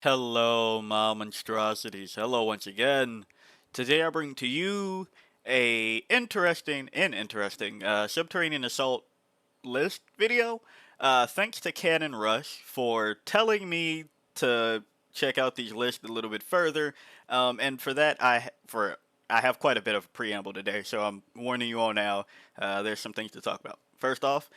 Hello, my monstrosities. Hello once again. Today I bring to you a interesting subterranean assault list video. Thanks to Cannon Rush for telling me to check out these lists a little bit further. And for that, I have quite a bit of a preamble today, so I'm warning you all now. There's some things to talk about. First off,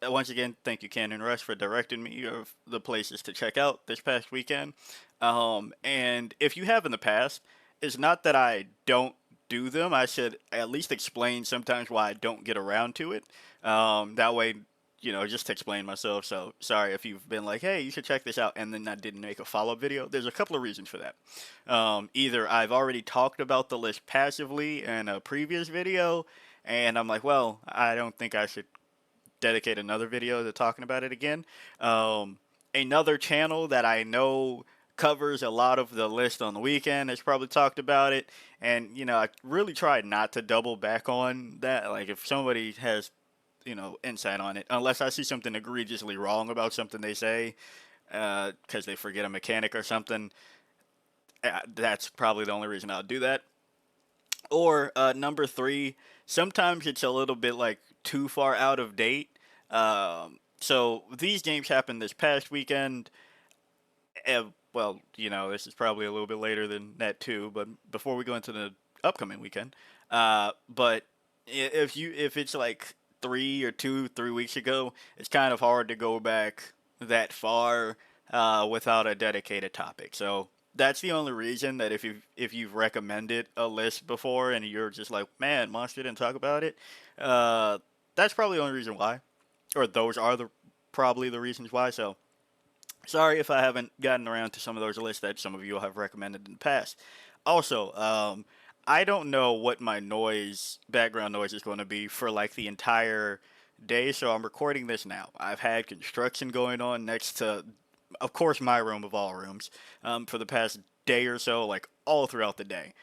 once again, thank you, Cannon Rush, for directing me of the places to check out this past weekend. And if you have in the past, it's not that I don't do them. I should at least explain sometimes why I don't get around to it. That way, just to explain myself. So sorry if you've been like, hey, you should check this out, and then I didn't make a follow up video. There's a couple of reasons for that. Either I've already talked about the list passively in a previous video, and I'm like, well, I don't think I should dedicate another video to talking about it again. Another channel that I know covers a lot of the list on the weekend has probably talked about it, and I really tried not to double back on that. Like if somebody has insight on it, unless I see something egregiously wrong about something they say, because they forget a mechanic or something. That's probably the only reason I'll do that. Or number three, sometimes it's a little bit like too far out of date. So these games happened this past weekend. Well, this is probably a little bit later than that too. But before we go into the upcoming weekend, but if it's like 3 weeks ago, it's kind of hard to go back that far without a dedicated topic. So that's the only reason that if you've recommended a list before and you're just like, man, Monster didn't talk about it, uh, that's probably the only reason why, or those are the probably the reasons why. So sorry if I haven't gotten around to some of those lists that some of you have recommended in the past. Also, I don't know what my background noise is going to be for like the entire day, so I'm recording this now. I've had construction going on next to, of course, my room of all rooms, for the past day or so, like all throughout the day.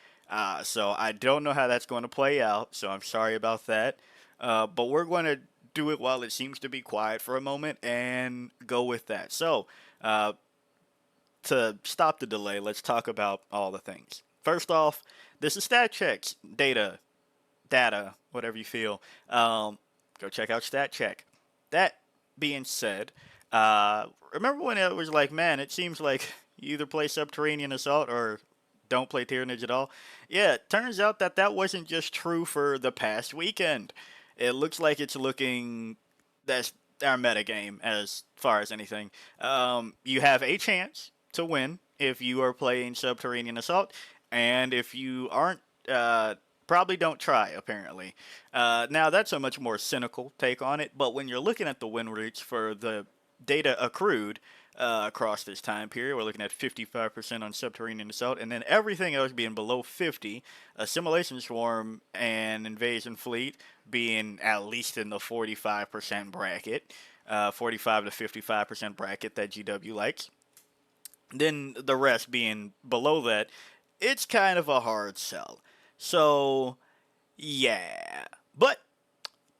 So I don't know how that's going to play out, so I'm sorry about that. But we're going to do it while it seems to be quiet for a moment and go with that. So, uh, to stop the delay, let's talk about all the things. First off, this is stat checks, data, whatever you feel. Go check out stat check. That being said, remember when it was like, man, it seems like you either play Subterranean Assault or don't play Tyranids at all? Yeah, it turns out that that wasn't just true for the past weekend. It looks like it's looking that's our meta game as far as anything. You have a chance to win if you are playing Subterranean Assault, and if you aren't, probably don't try, apparently. Now, that's a much more cynical take on it, but when you're looking at the win rates for the data accrued across this time period, we're looking at 55% on Subterranean Assault, and then everything else being below 50, Assimilation Swarm and Invasion Fleet being at least in the 45% bracket, 45 to 55% bracket that GW likes. Then the rest being below that, it's kind of a hard sell. So, yeah. But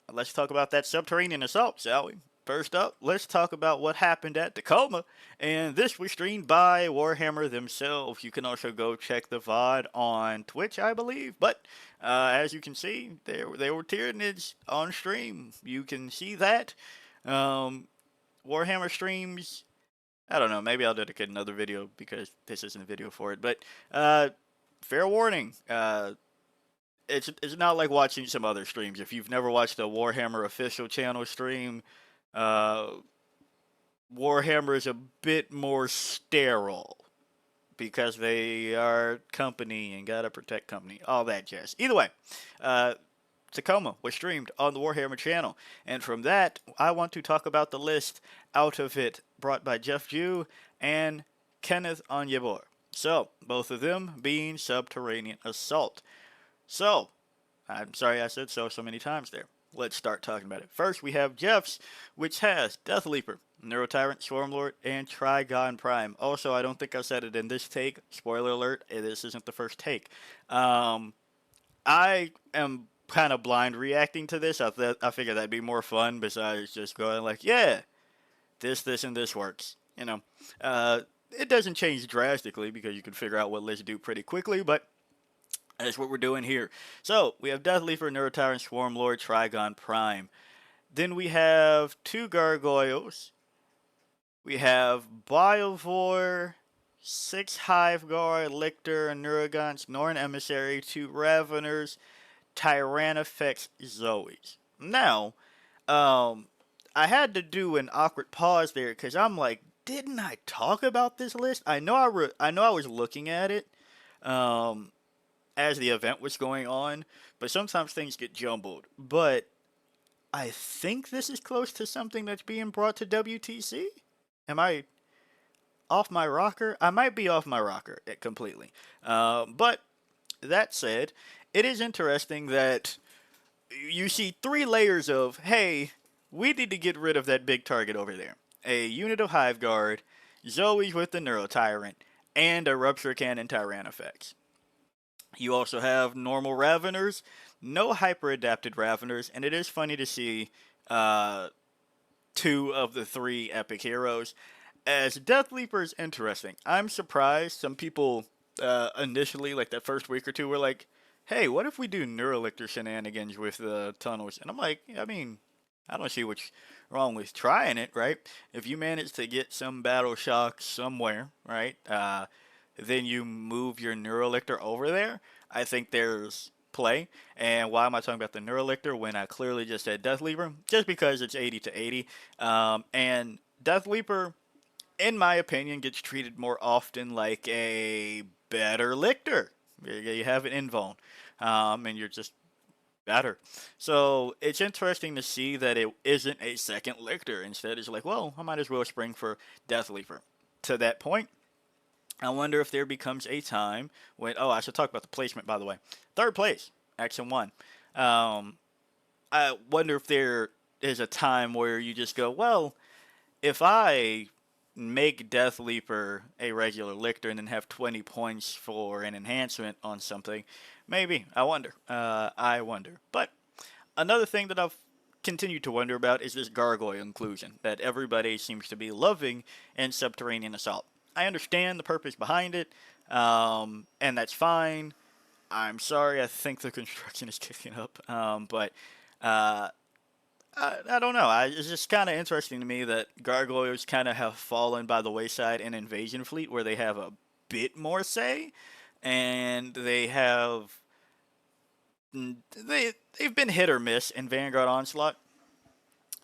let's talk about that Subterranean Assault, shall we? First up, let's talk about what happened at Tacoma, and this was streamed by Warhammer themselves. You can also go check the VOD on Twitch, I believe. But as you can see, they were Tyranids on stream. You can see that. Um, Warhammer streams. I don't know. Maybe I'll dedicate another video because this isn't a video for it. But fair warning. It's not like watching some other streams. If you've never watched a Warhammer official channel stream, uh, Warhammer is a bit more sterile because they are company and gotta protect company, all that jazz. Either way, uh, Tacoma was streamed on the Warhammer channel, and from that, I want to talk about the list out of it brought by Jeff Jew and Kenneth Onyebor. So, both of them being Subterranean Assault. So, I'm sorry I said so many times there. Let's start talking about it. First, we have Jeff's, which has Death Leaper, Neurotyrant, Swarmlord, and Trigon Prime. Also, I don't think I said it in this take. Spoiler alert, this isn't the first take. I am kind of blind reacting to this. I figured that'd be more fun besides just going like, yeah, this, and this works. it doesn't change drastically because you can figure out what lists do pretty quickly, but that's what we're doing here. So we have Death Leaper, Neurotyrant, Swarmlord, Trigon Prime. Then we have two Gargoyles. We have Biovore, six Hive Guard, Lictor, Neurogons, Norn Emissary, two Raveners, Tyrannifex, Zoes. Now, um, I had to do an awkward pause there because I'm like, didn't I talk about this list? I know I was looking at it, um, as the event was going on, but sometimes things get jumbled. But I think this is close to something that's being brought to WTC. Am I off my rocker? I might be off my rocker completely. But that said, it is interesting that you see three layers of, hey, we need to get rid of that big target over there. A unit of Hive Guard, Zoe's with the Neurotyrant, and a Rupture Cannon Tyrannifex. You also have normal Raveners, no hyper adapted Raveners, and it is funny to see uh, two of the three epic heroes. As Death Leaper is interesting. I'm surprised some people initially, like that first week or two, were like, hey, what if we do Neurolictor shenanigans with the tunnels? And I'm like, I mean, I don't see what's wrong with trying it, right? If you manage to get some battle shock somewhere, right, then you move your Neurolictor over there, I think there's play. And why am I talking about the Neurolictor when I clearly just said Death Leaper? Just because it's 80 to 80. And Death Leaper, in my opinion, gets treated more often like a better Lictor. You have an invuln, and you're just better. So it's interesting to see that it isn't a second Lictor. Instead, it's like, well, I might as well spring for Death Leaper. To that point, I wonder if there becomes a time when. Oh, I should talk about the placement, by the way. Third place, Action 1. Um, I wonder if there is a time where you just go, well, if I make Death Leaper a regular Lictor and then have 20 points for an enhancement on something, maybe. I wonder. I wonder. But another thing that I've continued to wonder about is this Gargoyle inclusion that everybody seems to be loving in Subterranean Assault. I understand the purpose behind it, and that's fine. I'm sorry, I think the construction is kicking up, but uh, I don't know. It's just kind of interesting to me that gargoyles kind of have fallen by the wayside in Invasion Fleet, where they have a bit more say, and they've been hit or miss in Vanguard Onslaught.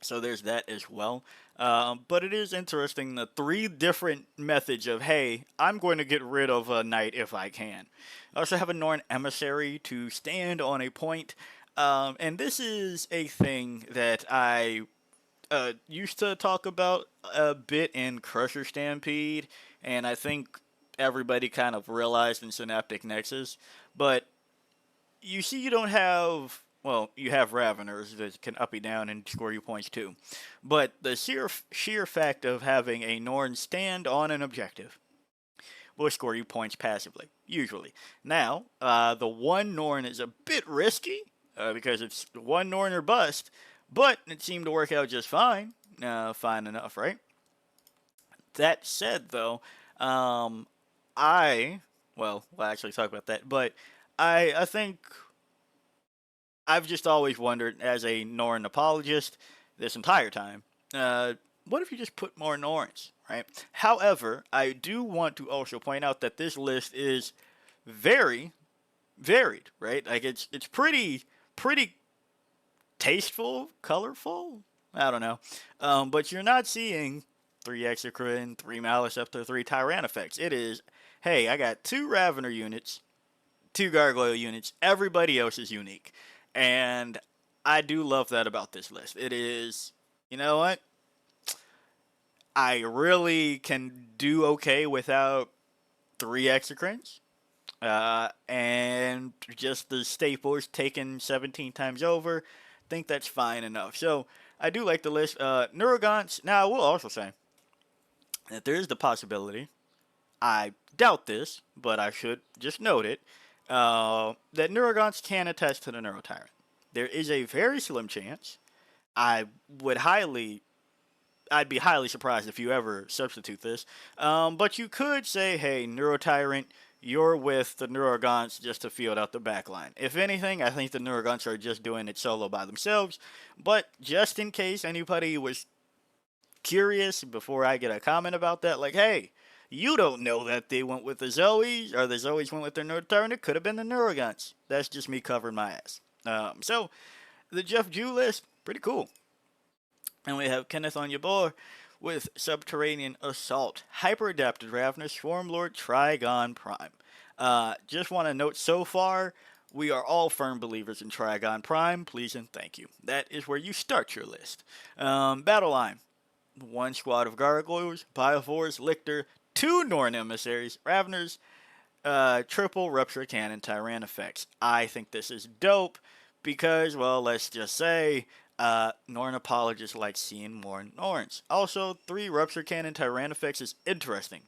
So there's that as well. But it is interesting the three different methods of, hey, I'm going to get rid of a knight if I can. I also have a Norn Emissary to stand on a point. And this is a thing that I used to talk about a bit in Crusher Stampede, and I think everybody kind of realized in Synaptic Nexus. But you see, you don't have. Well, you have Raveners that can up you down and score you points too. But the sheer fact of having a Norn stand on an objective will score you points passively, usually. Now, the one Norn is a bit risky because it's one Norn or bust, but it seemed to work out just fine. Fine enough, right? That said, though, we'll actually talk about that, but I think I've just always wondered, as a Norn apologist, this entire time, what if you just put more Norns, right? However, I do want to also point out that this list is very varied, right? Like it's pretty tasteful, colorful. I don't know, but you're not seeing three Exocrine, three Maliceptor, three Tyrannifex. It is, hey, I got two Ravener units, two Gargoyle units. Everybody else is unique. And I do love that about this list. It is, you know what? I really can do okay without three Exocrines. And just the staples taken 17 times over. Think that's fine enough. So I do like the list. Neurogons. Now, I will also say that there is the possibility, I doubt this, but I should just note it, that Neurogons can attach to the Neurotyrant. There is a very slim chance. I would highly I'd be highly surprised if you ever substitute this. But you could say, hey, Neurotyrant, you're with the Neurogons just to field out the backline. If anything, I think the Neurogons are just doing it solo by themselves. But just in case anybody was curious before I get a comment about that, like, hey, you don't know that they went with the Zoes, or the Zoes went with their Neurotyrant. It could have been the Neurogons. That's just me covering my ass. So, the Jeff Jew list, pretty cool. And we have Kenneth on your board with Subterranean Assault, Hyper Adapted Ravener, Swarmlord, Trigon Prime. Just want to note so far, we are all firm believers in Trigon Prime. Please and thank you. That is where you start your list. Battle line. One squad of Gargoyles, Biovores, Lictor, two Norn Emissaries, Raveners, triple Rupture Cannon, Tyrannifex. I think this is dope because, well, let's just say, Norn apologists like seeing more Norns. Also, 3 Rupture Cannon Tyrannifex is interesting,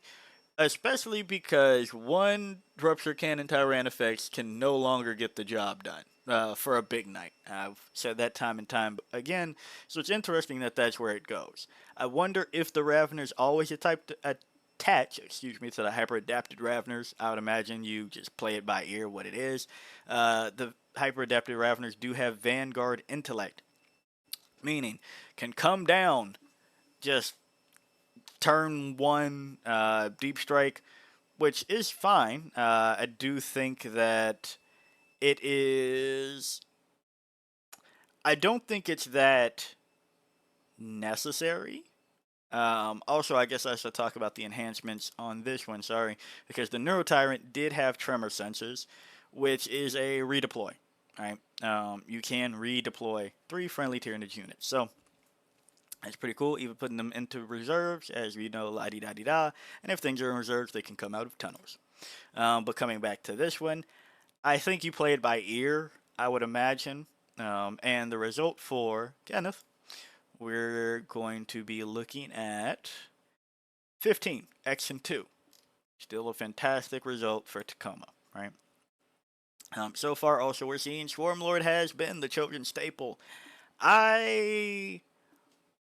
especially because 1 Rupture Cannon Tyrannifex can no longer get the job done for a big night. I've said that time and time again, so it's interesting that that's where it goes. I wonder if the Raveners always attach, to the hyper-adapted Raveners. I would imagine you just play it by ear what it is. The hyper-adapted Raveners do have Vanguard Intellect, meaning can come down just turn 1 deep strike, which is fine. I do think that it is. I don't think it's that necessary. Also, I guess I should talk about the enhancements on this one, sorry, because the Neurotyrant did have tremor sensors, which is a redeploy. Right? You can redeploy 3 friendly Tyranid units. So, that's pretty cool, even putting them into reserves, as we know, la-di-da-di-da, and if things are in reserves, they can come out of tunnels. But coming back to this one, I think you play it by ear, I would imagine, and the result for Kenneth, we're going to be looking at 15, X and 2. Still a fantastic result for Tacoma, right? So far, also, we're seeing Swarmlord has been the chosen staple. I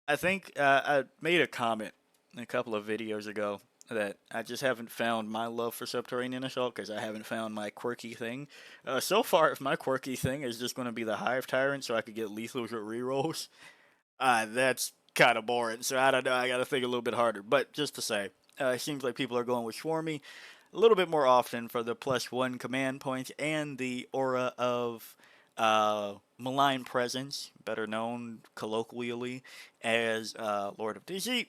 think I made a comment a couple of videos ago that I just haven't found my love for Subterranean Assault because I haven't found my quirky thing. So far, if my quirky thing is just going to be the Hive Tyrant so I could get lethals with rerolls, that's kind of boring. So I don't know, I got to think a little bit harder. But just to say, it seems like people are going with Swarmy a little bit more often for the +1 command points and the aura of Malign Presence, better known colloquially as Lord of DC,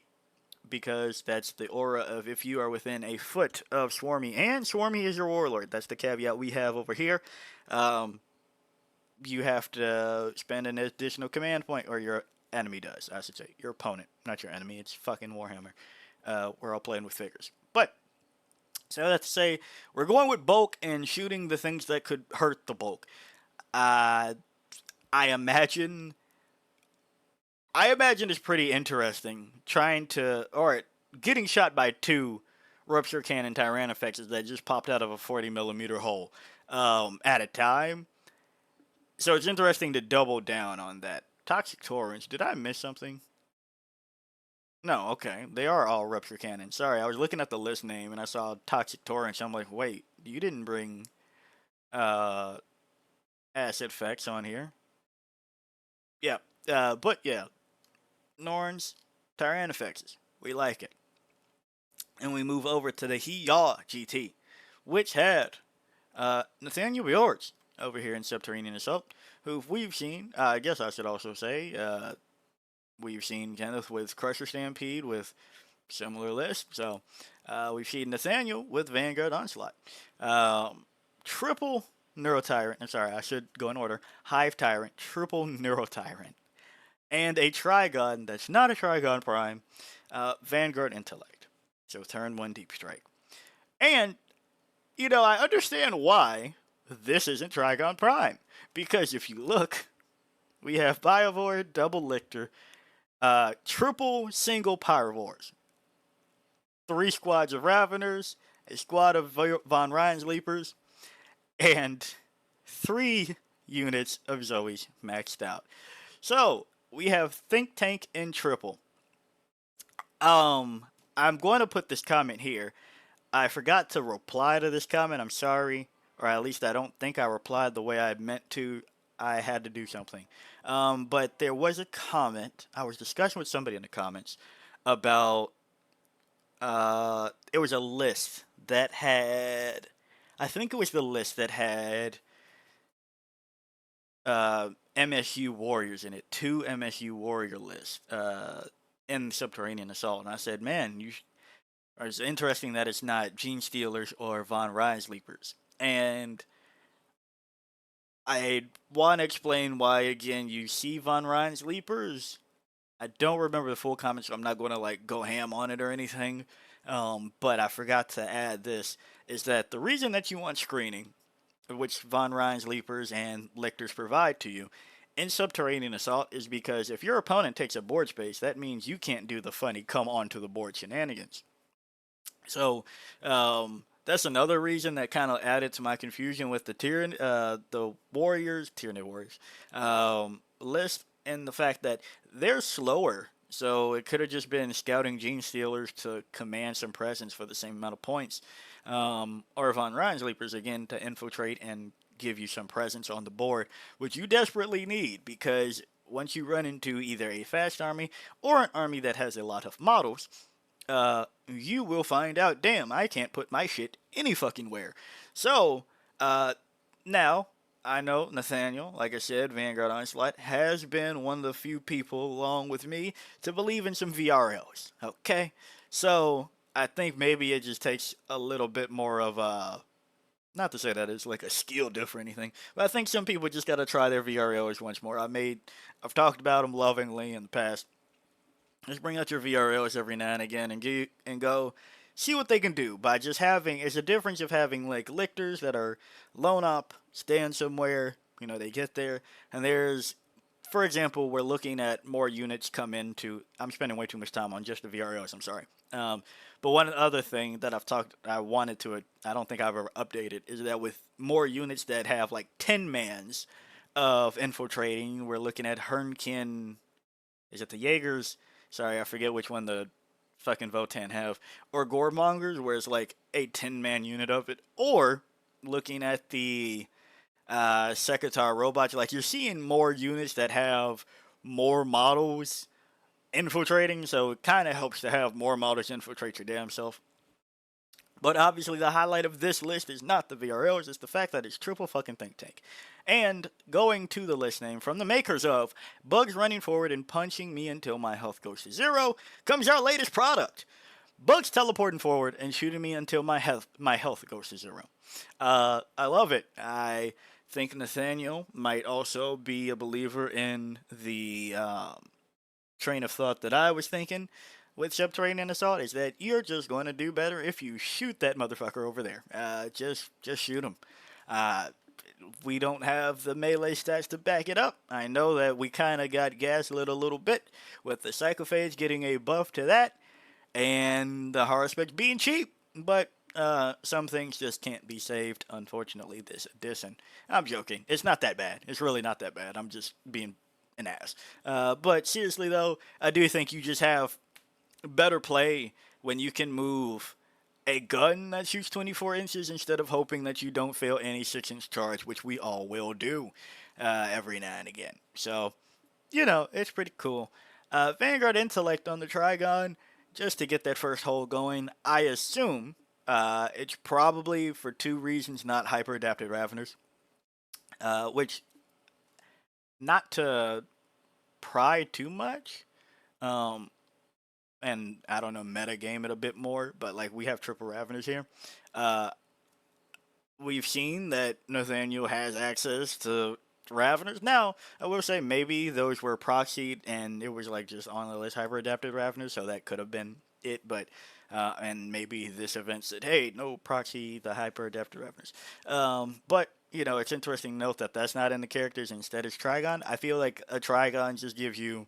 because that's the aura of if you are within a foot of Swarmy, and Swarmy is your Warlord. That's the caveat we have over here. You have to spend an additional command point, or your enemy does, I should say. Your opponent, not your enemy. It's fucking Warhammer. We're all playing with figures. But, so that's to say, we're going with bulk and shooting the things that could hurt the bulk. I imagine it's pretty interesting trying to, or getting shot by 2 Rupture Cannon Tyrannifexes that just popped out of a 40mm hole at a time. So it's interesting to double down on that. Toxic Torrents, did I miss something? No, okay. They are all Rupture Cannon. Sorry, I was looking at the list name and I saw Toxic Torrents. I'm like, wait, you didn't bring Acid Effects on here. Yeah, but yeah. Norns, Tyrannifexes. We like it. And we move over to the He-Yaw GT, which had Nathaniel Bjords over here in Subterranean Assault, who we've seen, I guess I should also say, we've seen Kenneth with Crusher Stampede with similar list. So we've seen Nathaniel with Vanguard Onslaught. Triple Neurotyrant. I'm sorry, I should go in order. Hive Tyrant, triple Neurotyrant. And a Trigon that's not a Trigon Prime, Vanguard Intellect. So turn 1 Deep Strike. And, you know, I understand why this isn't Trigon Prime. Because if you look, we have Biovore, double Lictor, triple single Pyrovores, 3 squads of Raveners, a squad of Von Ryan's Leapers, and 3 units of Zoe's maxed out. So, we have Think Tank in triple. Um, I'm going to put this comment here. I forgot to reply to this comment. I'm sorry, or at least I don't think I replied the way I meant to. I had to do something. But there was a comment. I was discussing with somebody in the comments about it was a list that had, I think it was the list that had MSU Warriors in it, two MSU Warrior lists in Subterranean Assault. And I said, man, it's interesting that it's not Gene Stealers or Von Rhines Leapers. And I want to explain why, again, you see Von Rhines Leapers. I don't remember the full comment, so I'm not going to like go ham on it or anything. But I forgot to add this, is that the reason that you want screening, which Von Rhines Leapers and Lictors provide to you, in Subterranean Assault is because if your opponent takes a board space, that means you can't do the funny come onto the board shenanigans. So that's another reason that kind of added to my confusion with the Warriors, Tyranid Warriors list, and the fact that they're slower. So it could have just been scouting Gene Stealers to command some presence for the same amount of points, or Von Rhines Leapers again to infiltrate and give you some presence on the board, which you desperately need because once you run into either a fast army or an army that has a lot of models, you will find out, damn, I can't put my shit any fucking where. So, now, I know Nathaniel, like I said, Vanguard Onslaught, has been one of the few people, along with me, to believe in some VRLs. Okay? So, I think maybe it just takes a little bit more of a. Not to say that it's like a skill diff or anything, but I think some people just gotta try their VRLs once more. I've talked about them lovingly in the past. Just bring out your VRLs every now and again and go see what they can do by just having. It's a difference of having like lictors that are lone up, stand somewhere. They get there, and there's, for example, we're looking at more units come into. I'm spending way too much time on just the VRLs. I'm sorry. But one other thing that I wanted to, I don't think I've ever updated, is that with more units that have like 10 mans of infiltrating, we're looking at Hernkin. Is it the Jaegers? Sorry, I forget which one the fucking Votan have. Or Goremongers, where it's like a 10-man unit of it. Or looking at the Sekitar robots, like you're seeing more units that have more models infiltrating, so it kind of helps to have more models infiltrate your damn self. But obviously, the highlight of this list is not the VRLs, it's the fact that it's triple fucking think tank. And going to the list name from the makers of Bugs Running Forward and Punching Me Until My Health Goes to Zero comes our latest product. Bugs teleporting forward and shooting me until my health goes to zero. I love it. I think Nathaniel might also be a believer in the train of thought that I was thinking with Subterranean Assault, is that you're just going to do better if you shoot that motherfucker over there. Just shoot him. Uh, we don't have the melee stats to back it up. I know that we kind of got gaslit a little bit with the Psychophage getting a buff to that, and the Horospecs being cheap, but some things just can't be saved, unfortunately, this edition. I'm joking. It's not that bad. It's really not that bad. I'm just being an ass. But seriously, though, I do think you just have better play when you can move a gun that shoots 24 inches instead of hoping that you don't fail any 6-inch charge, which we all will do every now and again. So, it's pretty cool. Vanguard Intellect on the Trigon, just to get that first hole going. I assume it's probably for two reasons, not hyper-adapted Raveners. Which, not to pry too much, and I don't know, meta game it a bit more, but like we have triple Raveners here. We've seen that Nathaniel has access to Raveners. Now, I will say maybe those were proxied and it was like just on the list hyper adapted Raveners, so that could have been it, but and maybe this event said, hey, no proxy the hyper adapted Raveners. But it's interesting to note that that's not in the characters. Instead, it's Trigon. I feel like a Trigon just gives you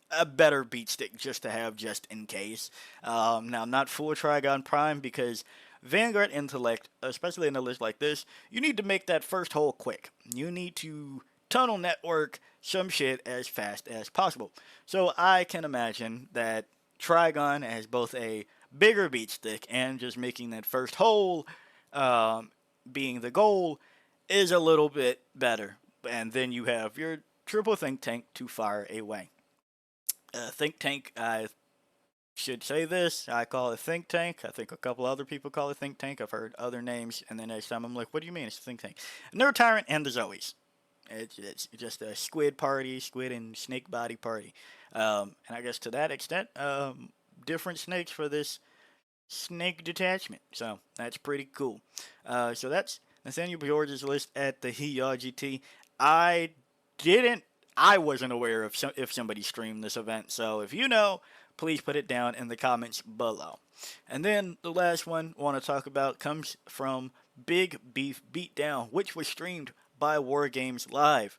a better beat stick just to have just in case. Now, not full Trigon Prime because Vanguard Intellect, especially in a list like this, you need to make that first hole quick. You need to tunnel network some shit as fast as possible. So I can imagine that Trigon as both a bigger beat stick and just making that first hole being the goal is a little bit better. And then you have your triple think tank to fire away. Think tank, I should say this. I call it think tank. I think a couple other people call it think tank. I've heard other names, and then next time I'm like, what do you mean it's a think tank? Neurotyrant and the Zoes. It's just a squid party, squid and snake body party. And I guess to that extent, different snakes for this snake detachment. So that's pretty cool. So that's Nathaniel George's list at the GT. I didn't. I wasn't aware of if somebody streamed this event. So if you know, please put it down in the comments below. And then the last one I want to talk about comes from Big Beef Beatdown, which was streamed by War Games Live.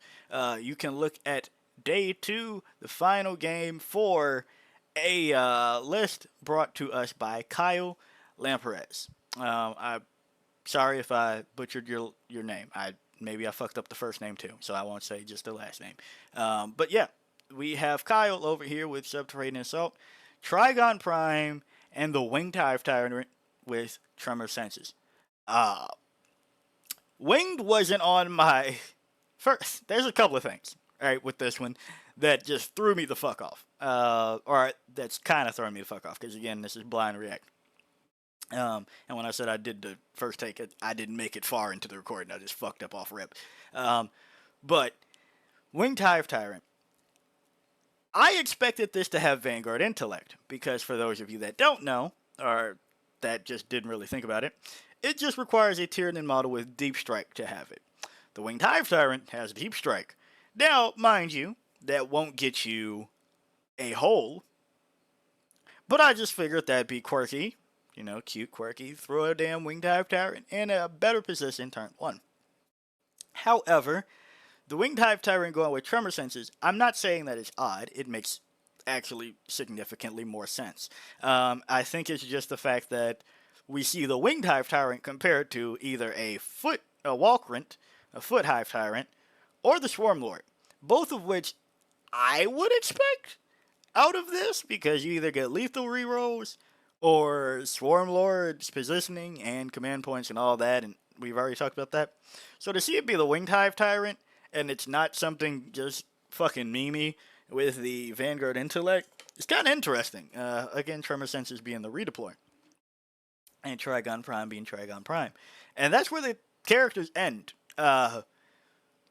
You can look at day 2, the final game for a list brought to us by Kyle Lamperez. I'm sorry if I butchered your name. Maybe I fucked up the first name too, so I won't say just the last name. But yeah, we have Kyle over here with Subterranean Assault, Trigon Prime, and the Winged Hive Tyrant with Tremor Senses. Winged wasn't on my first. There's a couple of things, right, with this one that just threw me the fuck off. Or that's kind of throwing me the fuck off, because again, this is blind react. And when I said I did the first take, I didn't make it far into the recording. I just fucked up off rip. But Winged Hive Tyrant, I expected this to have Vanguard Intellect, because for those of you that don't know, or that just didn't really think about it, it just requires a Tyranid model with Deep Strike to have it. The Winged Hive Tyrant has Deep Strike. Now, mind you, that won't get you a hole, but I just figured that'd be quirky. You know, cute, quirky, throw a damn Winged Hive Tyrant in a better position turn 1. However, the Winged Hive Tyrant going with Tremor Senses, I'm not saying that it's odd. It makes actually significantly more sense. I think it's just the fact that we see the Winged Hive Tyrant compared to either a Walkrant, a Foot Hive Tyrant, or the Swarm Lord. Both of which I would expect out of this, because you either get lethal rerolls or Swarm Lord's positioning and command points and all that, and we've already talked about that. So to see it be the Winged Hive Tyrant, and it's not something just fucking memey with the Vanguard Intellect, it's kind of interesting. Again, Tremor Senses being the redeploy, and Trigon Prime being Trigon Prime. And that's where the characters end.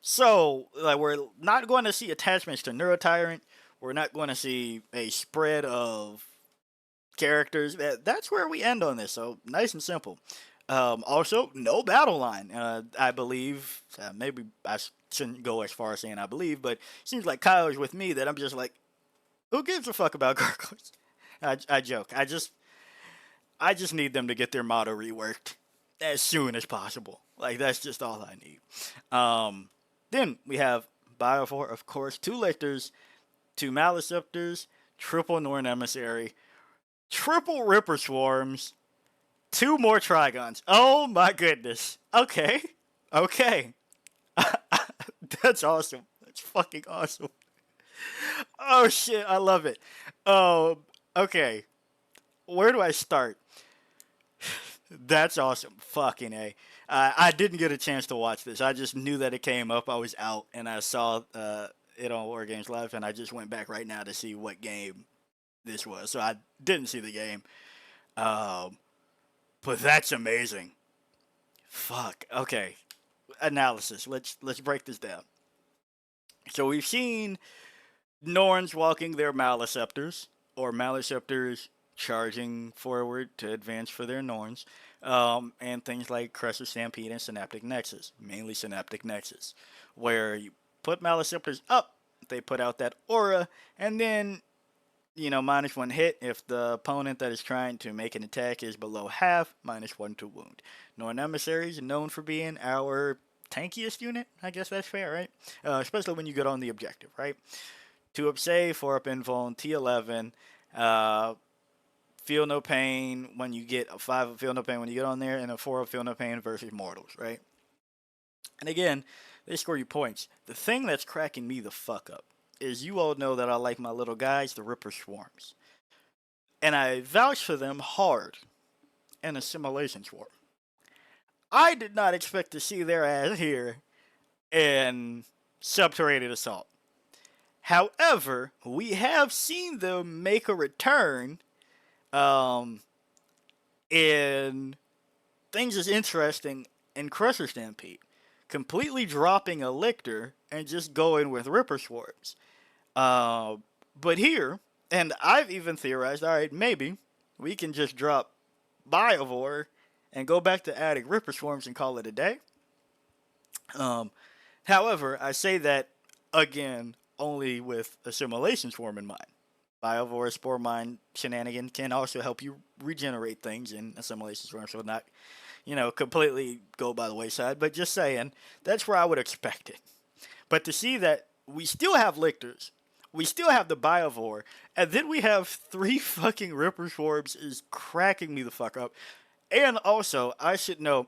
So, like, we're not going to see attachments to Neurotyrant. We're not going to see a spread of characters. That's where we end on this. So, nice and simple. Also, no battle line. I believe, maybe I shouldn't go as far as saying I believe, but it seems like Kyle is with me that I'm just like, who gives a fuck about gargoyles? I joke. I just need them to get their motto reworked as soon as possible. Like, that's just all I need. Then we have Biofor, of course, 2 Lictors, 2 Maliceptors, triple Norn Emissary, triple Ripper Swarms, 2 more Trigons. Oh my goodness. Okay. That's awesome. That's fucking awesome. Oh shit, I love it. Okay. Where do I start? That's awesome. Fucking A. I didn't get a chance to watch this. I just knew that it came up. I was out and I saw it on War Games Live, and I just went back right now to see what game this was. So I didn't see the game. But that's amazing. Fuck. Okay. Analysis. Let's break this down. So we've seen Norns walking their Maliceptors, or Maliceptors charging forward to advance for their Norns, and things like Crescent Stampede and Synaptic Nexus, mainly Synaptic Nexus, where you put Maliceptors up, they put out that aura, and then, you know, -1 hit if the opponent that is trying to make an attack is below half, -1 to wound. Norn Emissaries known for being our tankiest unit, I guess that's fair, right? Especially when you get on the objective, right? 2 up save, 4 up invuln, T11, feel no pain when you get a 5 of feel no pain when you get on there, and a 4 of feel no pain versus mortals, right? And again, they score you points. The thing that's cracking me the fuck up is, you all know that I like my little guys, the Ripper Swarms. and I vouch for them hard in Assimilation War. I did not expect to see their ass here in Subterranean Assault. However, we have seen them make a return um, in things as interesting in Crusher Stampede, completely dropping a Lictor and just going with Ripper Swarms. Uh, but here, and I've even theorized, all right, maybe we can just drop Biovore and go back to adding Ripper Swarms and call it a day. Um, However, I say that again only with Assimilation Swarm in mind. Biovore Spore Mine shenanigan can also help you regenerate things in Assimilation Swarm, so not, completely go by the wayside. But just saying, that's where I would expect it. But to see that we still have Lictors, we still have the Biovore, and then we have three fucking Ripper Swarms is cracking me the fuck up. And also, I should know,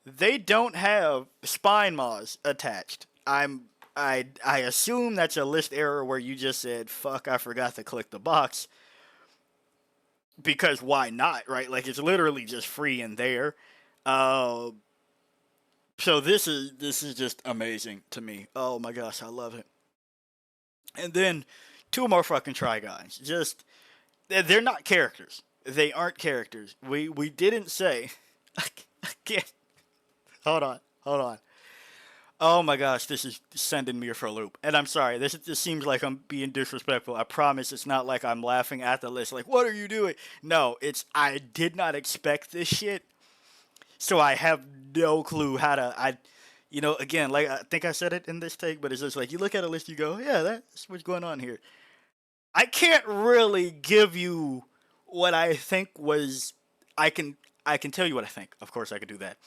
they don't have spine mods attached. I assume that's a list error where you just said, fuck, I forgot to click the box. Because why not, right? Like, it's literally just free in there. Uh, so this is just amazing to me. Oh my gosh, I love it. And then two more fucking Trigons. Just they're not characters. They aren't characters. We didn't say. I can't. Hold on. Oh my gosh, this is sending me for a loop. And I'm sorry, this seems like I'm being disrespectful. I promise it's not like I'm laughing at the list, like, what are you doing? No, it's I did not expect this shit, so I have no clue how to. Again, like I think I said it in this take, but it's just like you look at a list, you go, yeah, that's what's going on here. I can't really give you what I think was. I can I can tell you what I think. Of course, I could do that.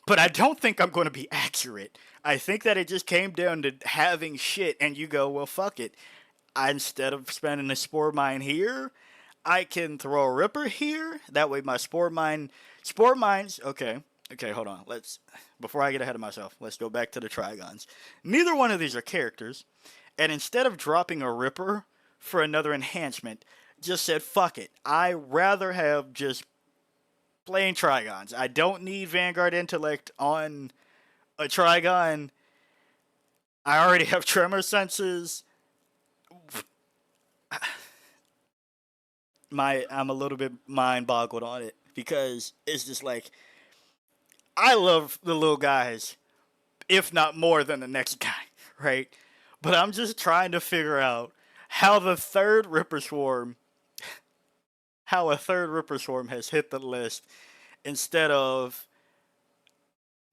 But I don't think I'm going to be accurate. I think that it just came down to having shit, and you go, well, fuck it. Instead of spending a spore mine here, I can throw a ripper here. That way, my spore mines. Okay, hold on. Before I get ahead of myself, let's go back to the Trigons. Neither one of these are characters, and instead of dropping a ripper for another enhancement, just said fuck it. I rather have just plain Trigons. I don't need Vanguard Intellect on a Trigon. I already have Tremor Senses. I'm a little bit mind boggled on it because it's just like I love the little guys, if not more than the next guy, right? But I'm just trying to figure out how the third Ripper Swarm, how a third Ripper Swarm has hit the list instead of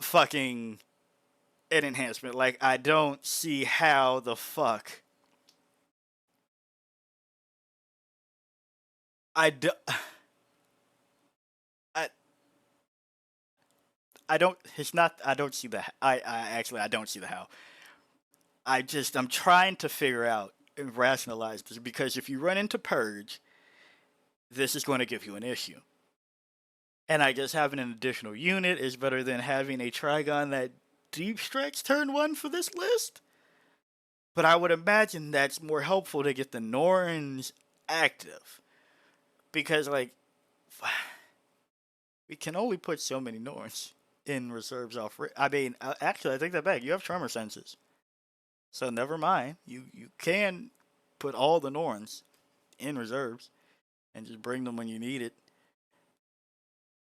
fucking an enhancement. Like, I don't see how the fuck. I do, I I don't. It's not. I don't see the. I don't see the how. I'm trying to figure out and rationalize this because if you run into purge, this is going to give you an issue. And I guess having an additional unit is better than having a Trigon that deep strikes turn one for this list. But I would imagine that's more helpful to get the Norns active because like we can only put so many Norns in reserves off. I mean, actually, I take that back. You have Tremor Senses. So never mind. You can put all the Norns in reserves and just bring them when you need it.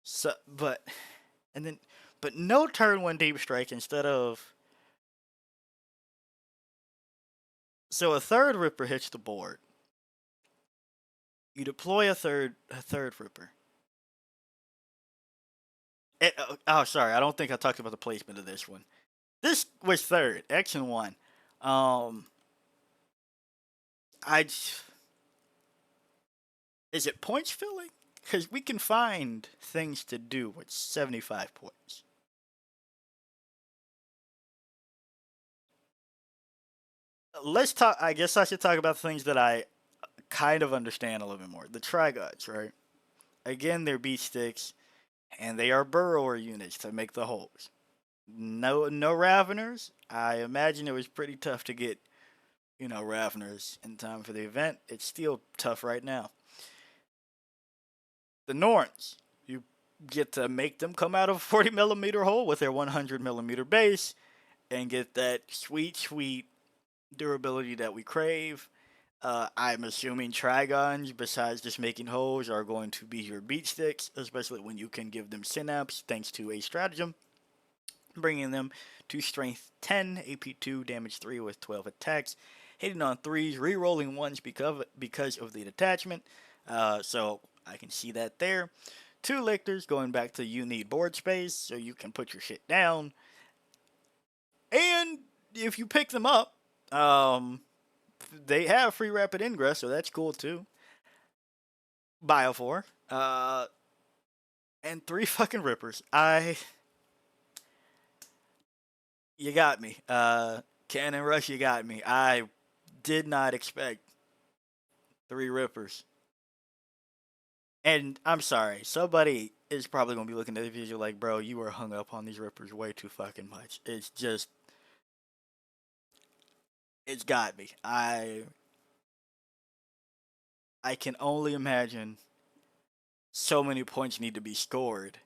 So, and then, but no turn one deep strike instead of. So a third Ripper hits the board. You deploy a third Ripper. Oh, sorry, I don't think I talked about the placement of this one. This was third, X and one. Um, I is it points filling? Because we can find things to do with 75 points. Let's talk. I guess I should talk about things that I kind of understand a little bit more. The Trigods, right? Again, they're beat sticks, and they are burrower units to make the holes. No Raveners. I imagine it was pretty tough to get, Raveners in time for the event. It's still tough right now. The Norns, you get to make them come out of a 40 millimeter hole with their 100 millimeter base and get that sweet, sweet durability that we crave. I'm assuming Trigons, besides just making holes, are going to be your beat sticks, especially when you can give them synapse thanks to a stratagem, bringing them to strength 10, AP 2, damage 3 with 12 attacks, hitting on 3s, re-rolling 1s because of the detachment. So I can see that there. 2 lictors, going back to you need board space so you can put your shit down. And if you pick them up, they have free rapid ingress, so that's cool too. Biofor. And 3 fucking rippers. You got me. Cannon Rush, you got me. I did not expect 3 rippers. And I'm sorry, somebody is probably gonna be looking at the video like, bro, you were hung up on these rippers way too fucking much. It's got me. I can only imagine so many points need to be scored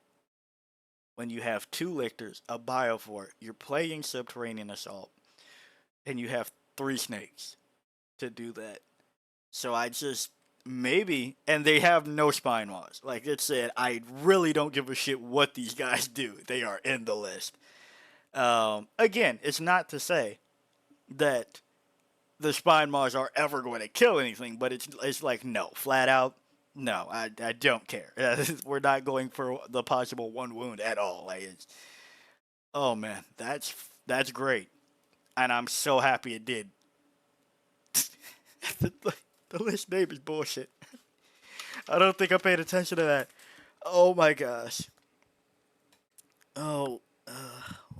when you have 2 lictors, a biofort, you're playing subterranean assault, and you have 3 snakes to do that. So I just maybe, and they have no spine walls. Like it said, I really don't give a shit what these guys do. They are in the list. Again, it's not to say that the spine maws are ever going to kill anything, but it's like no, flat out, no, I don't care. We're not going for the possible 1 wound at all. Like it's, oh man, that's great, and I'm so happy it did. the, the list name is bullshit. I don't think I paid attention to that. Oh my gosh. Oh,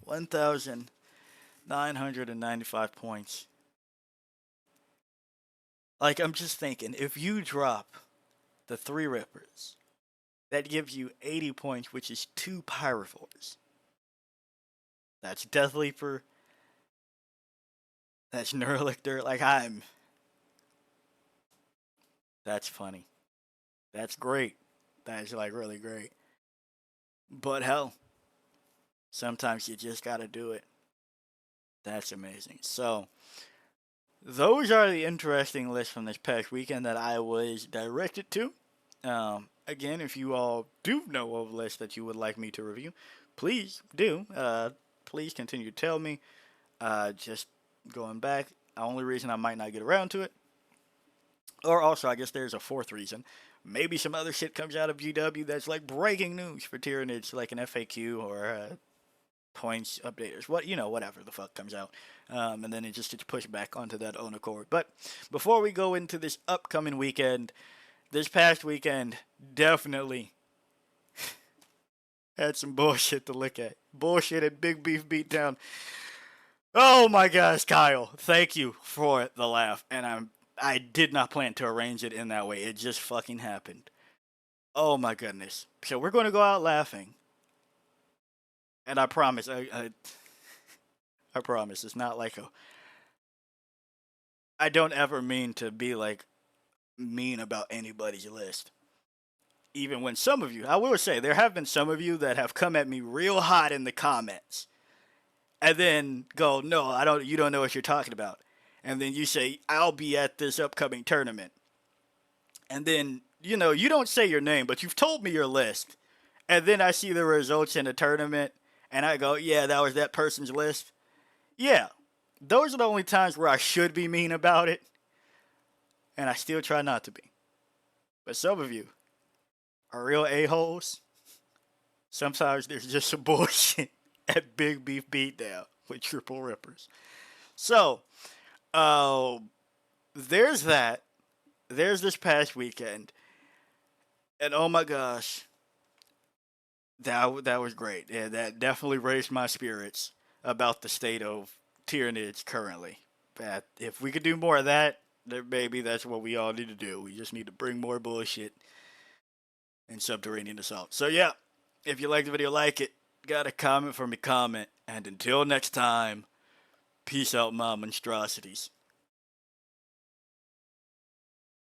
1,995 points. Like, I'm just thinking, if you drop the 3 rippers, that gives you 80 points, which is 2 pyrophores. That's Death Leaper. That's Neuralichter. Like, that's funny. That's great. That's, like, really great. But hell, sometimes you just gotta do it. That's amazing. So, those are the interesting lists from this past weekend that I was directed to. Again, if you all do know of lists that you would like me to review, please do. Please continue to tell me. Just going back, the only reason I might not get around to it, or also I guess there's a 4th reason. Maybe some other shit comes out of GW that's like breaking news for Tyranids, like an FAQ or points updaters, whatever the fuck comes out, and then it just gets pushed back onto that own accord. But before we go into this upcoming weekend, this past weekend definitely had some bullshit to look at. Bullshit and Big Beef Beatdown. Oh my gosh, Kyle, thank you for the laugh, and I did not plan to arrange it in that way. It just fucking happened. Oh my goodness. So we're going to go out laughing. And I promise, I promise, it's not like I don't ever mean to be like mean about anybody's list. Even when some of you, I will say, there have been some of you that have come at me real hot in the comments, and then go, no, you don't know what you're talking about, and then you say, I'll be at this upcoming tournament, and then you don't say your name, but you've told me your list, and then I see the results in the tournament. And I go, yeah, that was that person's list. Yeah, those are the only times where I should be mean about it. And I still try not to be. But some of you are real a-holes. Sometimes there's just some bullshit at Big Beef Beatdown with Triple Rippers. So, there's that. There's this past weekend. And oh my gosh. That was great. Yeah, that definitely raised my spirits about the state of Tyranids currently. But if we could do more of that, then maybe that's what we all need to do. We just need to bring more bullshit and subterranean assault. So yeah, if you like the video, like it. Got a comment for me, comment. And until next time, peace out, my monstrosities.